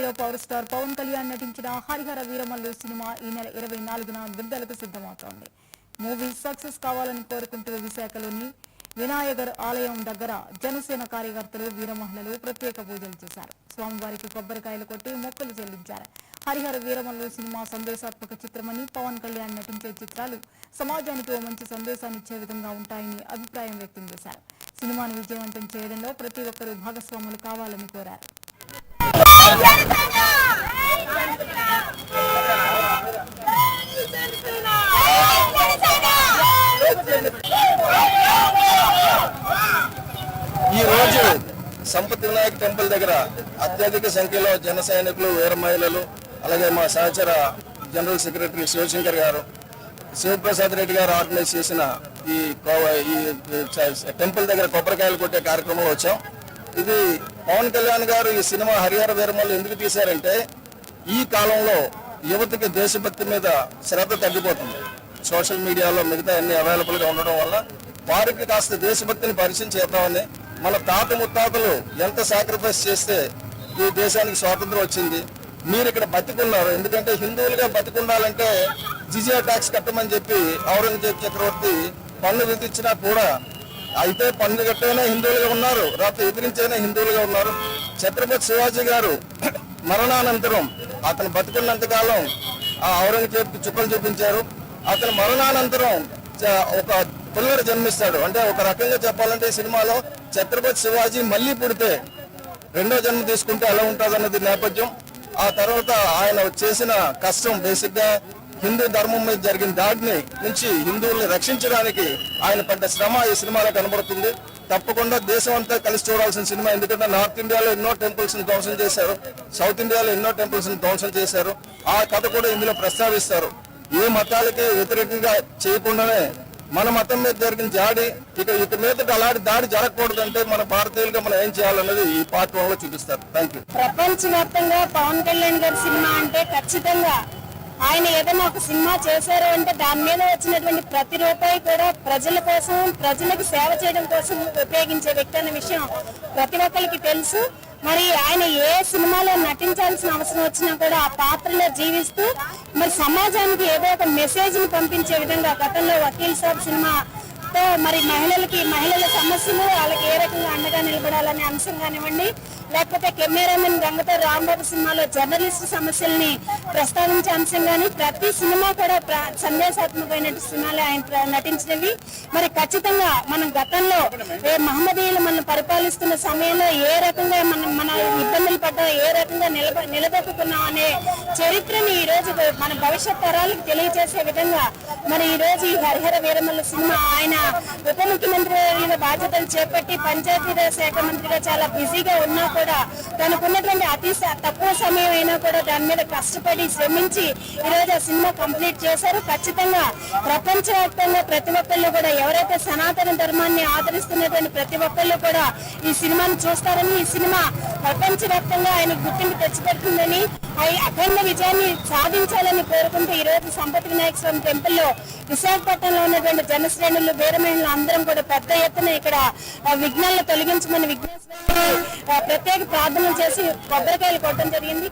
Hero power star Pawan Kalyan నటించిన Harihara Veeramallu cinema ఈ నెల 24న విడుదలకు సిద్ధమవుతోంది. మూవీ సక్సెస్ కావాలని కోరుకుంటూ విశాఖలోని వినాయగర్ ఆలయం దగ్గర జనసేన కార్యకర్తలు వీర మహిళలు ప్రత్యేక పూజలు చేశారు. స్వామివారికి కొబ్బరికాయలు కొట్టి మొక్కులు చెల్లించారు. హరిహర వీరమల్లు సినిమా సందేశాత్మక చిత్రమని, పవన్ కళ్యాణ్ నటించే చిత్రాలు సమాజానికి ఓ మంచి సందేశాన్ని ఇచ్చే విధంగా ఉంటాయని అభిప్రాయం వ్యక్తం చేశారు. సినిమాను విజయవంతం చేయడంలో ప్రతి ఒక్కరూ భాగస్వాములు కావాలని కోరారు. ఈ రోజు సంపత్ వినాయక్ టెంపుల్ దగ్గర అత్యధిక సంఖ్యలో జన సైనికులు, వీర మహిళలు, అలాగే మా సహచర జనరల్ సెక్రటరీ శివశంకర్ గారు, శివప్రసాద్ రెడ్డి గారు ఆర్గనైజ్ చేసిన ఈ టెంపుల్ దగ్గర కొబ్బరికాయలు కొట్టే కార్యక్రమంలో వచ్చాం. ఇది పవన్ కళ్యాణ్ గారు ఈ సినిమా హరిహర వీరమల్లు ఎందుకు తీశారంటే, ఈ కాలంలో యువతకి దేశభక్తి మీద శ్రద్ధ తగ్గిపోతుంది. సోషల్ మీడియాలో మిగతా అన్ని అవైలబుల్గా ఉండడం వల్ల వారికి కాస్త దేశభక్తిని పరిచయం చేద్దామని, మన తాత ముత్తాతలు ఎంత సాక్రిఫైస్ చేస్తే ఈ దేశానికి స్వాతంత్రం వచ్చింది. మీరు ఇక్కడ బతికున్నారు, ఎందుకంటే హిందువులుగా బతికుండాలంటే జిజియా ట్యాక్స్ కట్టమని చెప్పి ఔరంగజేబ్ చక్రవర్తి పన్ను విధించినా కూడా, అయితే పన్ను కట్టైనా హిందువులుగా ఉన్నారు, రాత్రి ఎదిరించైనా హిందువులుగా ఉన్నారు. ఛత్రపతి శివాజీ గారు మరణానంతరం అతను బతికున్నంతకాలం ఆ ఔరంగజేబ్కి చుక్కలు చూపించారు. అతని మరణానంతరం ఒక పిల్లడు జన్మిస్తాడు. అంటే ఒక రకంగా చెప్పాలంటే ఈ సినిమాలో ఛత్రపతి శివాజీ మళ్ళీ పుడితే రెండో జన్మ తీసుకుంటే ఎలా ఉంటుంది అన్నది నేపథ్యం. ఆ తర్వాత ఆయన చేసిన కష్టం, బేసిక్ గా హిందూ ధర్మం మీద జరిగిన దాడిని నుంచి హిందువుల్ని రక్షించడానికి ఆయన పడ్డ శ్రమ ఈ సినిమాలో కనబడుతుంది. తప్పకుండా దేశం అంతా కలిసి చూడాల్సిన సినిమా. ఎందుకంటే నార్త్ ఇండియాలో ఎన్నో టెంపుల్స్ ని ధ్వంసం చేశారు, సౌత్ ఇండియాలో ఎన్నో టెంపుల్స్ ని ధ్వంసం చేశారు. ఆ కథ కూడా ఇందులో ప్రస్తావిస్తారు. ఏ మతాలకి వ్యతిరేకంగా చేయకుండానే మన మతం మీద జరిగిన జాడి ఇక మీద అలాంటి దాడి జరగకూడదంటే మన భారతీయులుగా మనం ఏం చేయాలన్నది ఈ పార్ట్ 1 లో చూపిస్తారు. Thank you. ప్రపంచవ్యాప్తంగా పవన్ కళ్యాణ్ గారి సినిమా అంటే ఖచ్చితంగా ఆయన ఏదైనా ఒక సినిమా చేశారు అంటే దాని మీద వచ్చినటువంటి ప్రతి రూపాయి కూడా ప్రజల కోసం, ప్రజలకు సేవ చేయడం కోసం ఉపయోగించే వ్యక్తి అనే విషయం ప్రతి ఒక్కరికి తెలుసు. మరి ఆయన ఏ సినిమాలో నటించాల్సిన అవసరం వచ్చినా కూడా ఆ పాత్రలో జీవిస్తూ మరి సమాజానికి ఏదో ఒక మెసేజ్ ని పంపించే విధంగా గతంలో వకీల్ సాబ్ సినిమాతో మరి మహిళల సమస్యలు వాళ్ళకి ఏ రకంగా అండగా నిలబడాలనే అంశం కానివ్వండి, లేకపోతే కెమెరామెన్ గంగతో రాంబాబు సినిమాలో జర్నలిస్ట్ సమస్యల్ని ప్రస్తావించే అంశం కానీ, ప్రతి సినిమా కూడా సందేశాత్మకమైన సినిమాలే ఆయన నటించినవి. మరి ఖచ్చితంగా మనం గతంలో మహమ్మదీయులు మనం పరిపాలిస్తున్న సమయంలో ఏ రకంగా మన ఇబ్బందులు పడ్డా, ఏ రకంగా నిలబెట్టుకున్నాం అనే చరిత్రని ఈ రోజు మన భవిష్యత్ తరాలకు తెలియజేసే విధంగా మరి ఈ రోజు ఈ హరిహర వీరమల్లు సినిమా ఆయన ఉప ముఖ్యమంత్రి బాధ్యతలు చేపట్టి పంచాయతీరాజ్ శాఖ మంత్రిగా చాలా బిజీగా ఉన్నా కూడా తనకున్నటువంటి అతి తక్కువ సమయం అయినా కూడా దాని మీద కష్టపడి శ్రమించి ఈ రోజు ఆ సినిమా కంప్లీట్ చేశారు. ఖచ్చితంగా ప్రపంచవ్యాప్తంగా ప్రతి ఒక్కళ్ళు కూడా ఎవరైతే సనాతన ధర్మాన్ని ఆదరిస్తున్నటువంటి ప్రతి ఒక్కళ్ళు కూడా ఈ సినిమాను చూస్తారని, ఈ సినిమా ప్రపంచవ్యాప్తంగా ఆయన గుర్తింపు తెచ్చిపెడుతుందని, అఖండ విజయాన్ని సాధించాలని కోరుకుంటూ ఈ రోజు సంపత్ వినాయక స్వామి టెంపుల్లో విశాఖపట్నంలో ఉన్నటువంటి జనశ్రేణులు, వీరమహిళలు అందరం కూడా పెద్ద ఎత్తున ఇక్కడ విఘ్నాలను తొలగించమని విఘ్నేశ్వరుని ప్రత్యేక ప్రార్థనలు చేసి కొబ్బరికాయలు కొట్టడం జరిగింది.